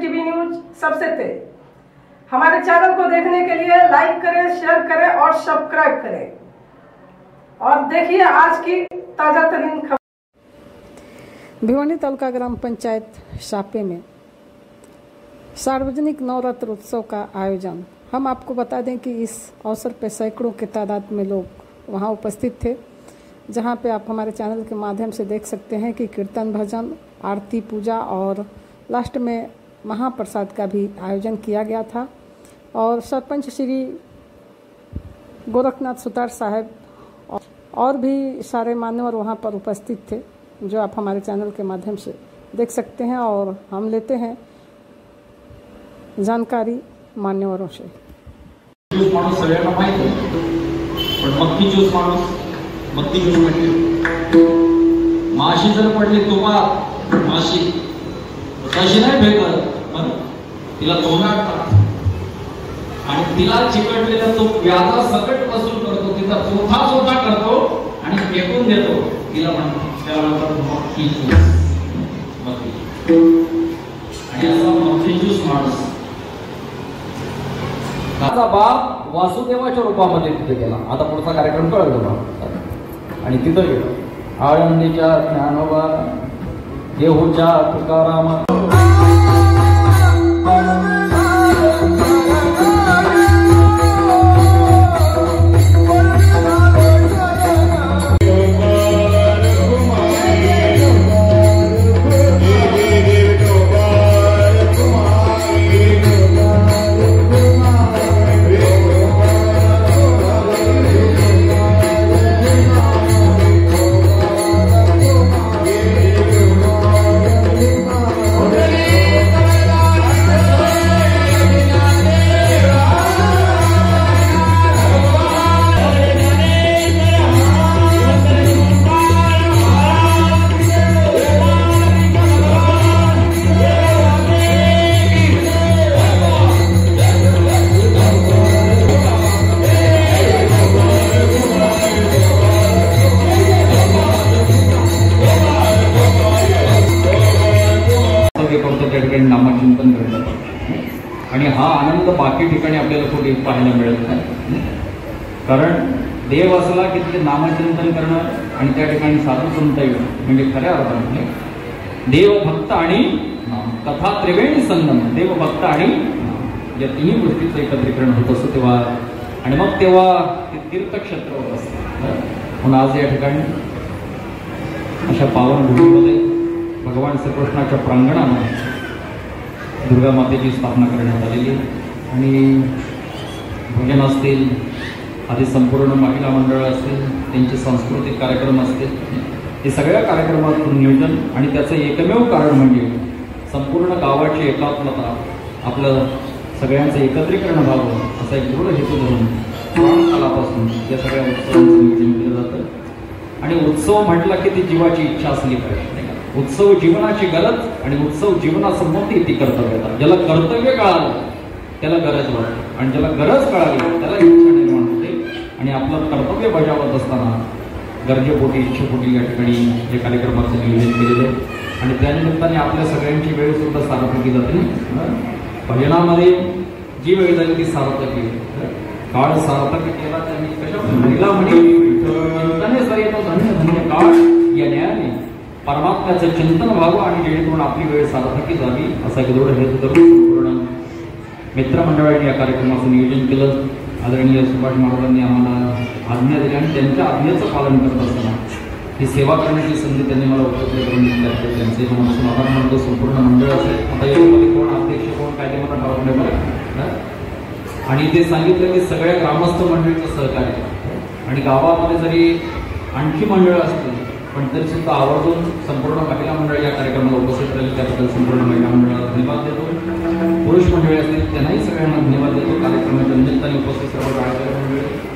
TV news सबसे तेज। हमारे चैनल को देखने के लिए लाइक करें, शेयर करें और सब्सक्राइब करें और देखिए आज की ताजा तरीन खबर। भिवानी तालुका ग्राम पंचायत शापे में सार्वजनिक नवरात्र उत्सव का आयोजन। हम आपको बता दें कि इस अवसर पर सैकड़ों के तादाद में लोग वहां उपस्थित थे, जहां पे आप हमारे चैनल के माध्यम से देख सकते हैं कि कीर्तन, भजन, आरती, पूजा और लास्ट में महाप्रसाद का भी आयोजन किया गया था। और सरपंच श्री गोरखनाथ सुतार साहब और भी सारे मान्यवर वहां पर उपस्थित थे, जो आप हमारे चैनल के माध्यम से देख सकते हैं। और हम लेते हैं जानकारी मान्यवरों से। माणूस सगळ्यांना माहिती आहे, पण मक्की ज्यूस माणूस मक्की ज्यूस म्हटली माशी जर पडली तुपात माशी तशी नाही फेकत, तिला तोंडात आणि तिला चिकटलेला तो व्याजा सकट वसूल करतो, तिचा चोथा चोथा करतो आणि फेकून देतो, तिला म्हणतो त्याला मक्की ज्यूस मक्की। आणि असा मक्की ज्यूस माणूस माझा बाप वासुदेवाच्या रूपामध्ये तिथे गेला। आता पुढचा कार्यक्रम कळेल तुम्हाला। आणि तिथं गेलो आळंदीच्या ज्ञानोबा येहूच्या तुकाराम नामचिंतन करतात। आणि हा आनंद बाकी ठिकाणी आपल्याला कुठे पाहायला मिळत नाही, कारण देव असला की तिथे नामचिंतन करणं आणि त्या ठिकाणी साधू संत येणं म्हणजे खऱ्या अर्थाने देव भक्त आणि तथा त्रिवेणी संगम, देव भक्त आणि या तिन्ही गोष्टीचं एकत्रीकरण होत असतं तेव्हा, आणि मग तेव्हा ते तीर्थक्षेत्र होत असतं। म्हणून आज या ठिकाणी अशा पावन भूमीमध्ये भगवान श्रीकृष्णाच्या प्रांगणामध्ये दुर्गा मातेची स्थापना करण्यात आलेली आणि भजन असतील, आधी संपूर्ण महिला मंडळ असतील, त्यांचे सांस्कृतिक कार्यक्रम असतील, हे सगळ्या कार्यक्रमातून नियोजन आणि त्याचं एकमेव कारण म्हणजे संपूर्ण गावाची एकात्मता, आपलं सगळ्यांचं एकत्रीकरण व्हावं असा एक दृढ हेतू धरून कालापासून या सगळ्या उत्सवांचं नियोजन केलं जातं। आणि उत्सव म्हटला की ती जीवाची इच्छा असली पाहिजे। उत्सव जीवनाची गरज आणि उत्सव जीवनासंबंधी ती कर्तव्यता। ज्याला कर्तव्य कळालं त्याला गरज वाटते आणि ज्याला गरज कळाली त्याला इच्छा निर्माण होते। आणि आपलं कर्तव्य बजावत असताना गरजेपोटी, इच्छेपोटी या ठिकाणी हे कार्यक्रमाचं नियोजन केलेलं आहे। आणि त्यानिमित्ताने आपल्या सगळ्यांची वेळ सुद्धा सार्थकी जाते। भजनामध्ये जी वेळ झाली ती सार्थकी, काळ सार्थक केला त्यांनी कशा महिला म्हणे धन्य धन्य काळ या न्यायाने परमात्म्याचं चिंतन व्हावं आणि जेणेकरून आपली वेळ सार्थकी जावी असा एक दृढ हेतू धरून संपूर्ण मित्रमंडळाने या कार्यक्रमाचं नियोजन केलं। आदरणीय सुभाष महाराजांनी आम्हाला आज्ञा दिली आणि त्यांच्या आज्ञेचं पालन करत असताना ही सेवा करण्याची संधी त्यांनी मला उपलब्ध करून दिली। त्यांचे मनापासून आभार मानतो। संपूर्ण मंडळ असेल, आता यामध्ये कोण अध्यक्ष कोण काय ते मला ठाऊक नाही बरं। आणि ते सांगितलं की सगळ्या ग्रामस्थ मंडळीचं सहकार्य आणि गावामध्ये जरी आणखी मंडळ असतील पण तरी सुद्धा आवर्जून संपूर्ण महिला मंडळ या कार्यक्रमाला उपस्थित राहील, त्याबद्दल संपूर्ण महिला मंडळाला धन्यवाद देतो। पुरुष मंडळी असतील त्यांनाही सगळ्यांना धन्यवाद देतो। कार्यक्रमाच्या निमित्ताने उपस्थित सर्व गायक मंडळी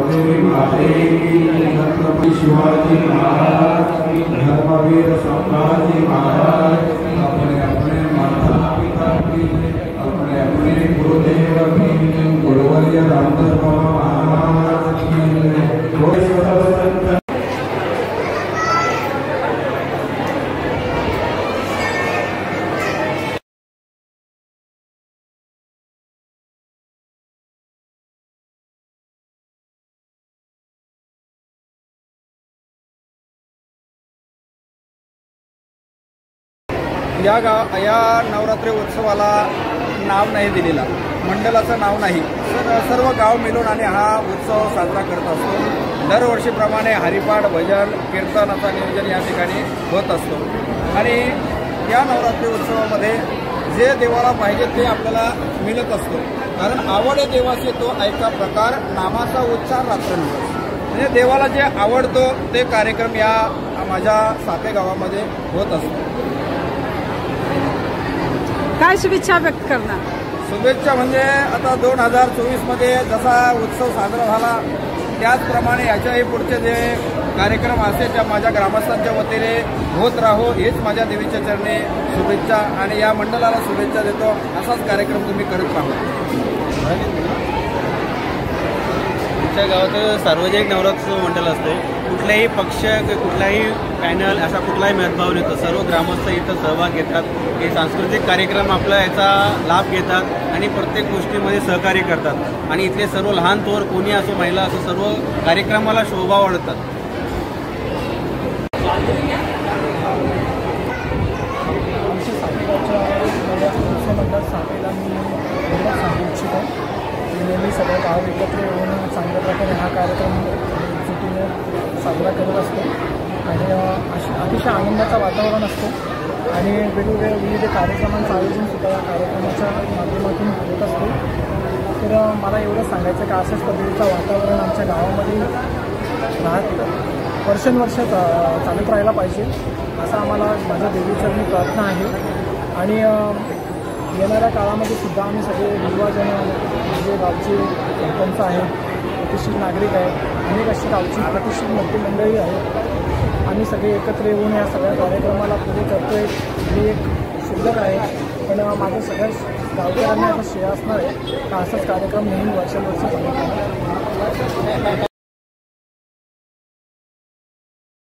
देवी माते की छत्रपति शिवाजी महाराज की धर्मवीर संभाजी महाराज अपने अपने माता पिता की अपने अपने गुरुदेव की गुरुवर्य रामदास बाबा महाराज की या नवरात्री उत्सवाला नाव नाही दिलेला, मंडळाचं नाव नाही, सर्व गाव मिळून आणि हा उत्सव साजरा करत असतो। दरवर्षीप्रमाणे हरिपाठ भजन कीर्तनाचा नियोजन या ठिकाणी होत असतो आणि या नवरात्री उत्सवामध्ये जे देवाला पाहिजे ते आपल्याला मिळत असतो, कारण आवड आहे देवाची तो ऐका प्रकार नामाचा उच्चार रात्रंदिवस, म्हणजे देवाला जे आवडतो ते कार्यक्रम या माझ्या साते गावामध्ये होत असतो। काय शुभेच्छा व्यक्त करणार? शुभेच्छा म्हणजे आता 2024 मध्ये जसा उत्सव साजरा झाला त्याचप्रमाणे याच्याही पुढचे जे कार्यक्रम असेल त्या माझ्या ग्रामस्थांच्या वतीने होत राहो हेच माझ्या देवीच्या चरणी शुभेच्छा आणि या मंडळाला शुभेच्छा देतो। असाच कार्यक्रम तुम्ही करत राहा। आमच्या गावात सार्वजनिक नवरात्र मंडळ असते, कुठलाही पक्ष कुठलाही पॅनल असा कुठलाही भेदभाव नसतो, सर्व ग्रामस्थ इथं सहभाग घेतात, हे सांस्कृतिक कार्यक्रम आपला याचा लाभ घेतात आणि प्रत्येक गोष्टीमध्ये सहकार्य करतात आणि इथले सर्व लहान थोर कोणी असो महिला असो सर्व कार्यक्रमाला शोभा वाढतात। आमच्या सातेगावच्या मंडळ सातेला मी एवढं सांगू इच्छितो की नेहमी सगळे गाव एकत्र येऊन चांगल्या प्रकारे हा कार्यक्रम एकजुटीने साजरा करत असतो आणि अतिशय आनंदाचं वातावरण असतं आणि वेगवेगळे विविध कार्यक्रमांचं आयोजनसुद्धा या कार्यक्रमाच्या माध्यमातून होत असतो। तर मला एवढं सांगायचं की अशाच पद्धतीचं वातावरण आमच्या गावामध्ये वर्षानुवर्ष चालत राहायला पाहिजे असा आम्हाला माझ्या देवीचरणी प्रार्थना आहे आणि येणाऱ्या काळामध्ये सुद्धा आम्ही सगळे युवाजन जे गावचे सरपंच आहेत, प्रतिष्ठित नागरिक आहेत, अनेक अशी गावची प्रतिष्ठित मोठी मंडळी आहेत, आम्ही सगळे एकत्र येऊन या सगळ्या कार्यक्रमाला पुढे करतोय ही एक शिल्लक आहे। पण माझं सगळ्या गावकऱ्यांना असं श्रेय असणार आहे का असाच कार्यक्रम नेहमी वर्षानुवर्ष चालू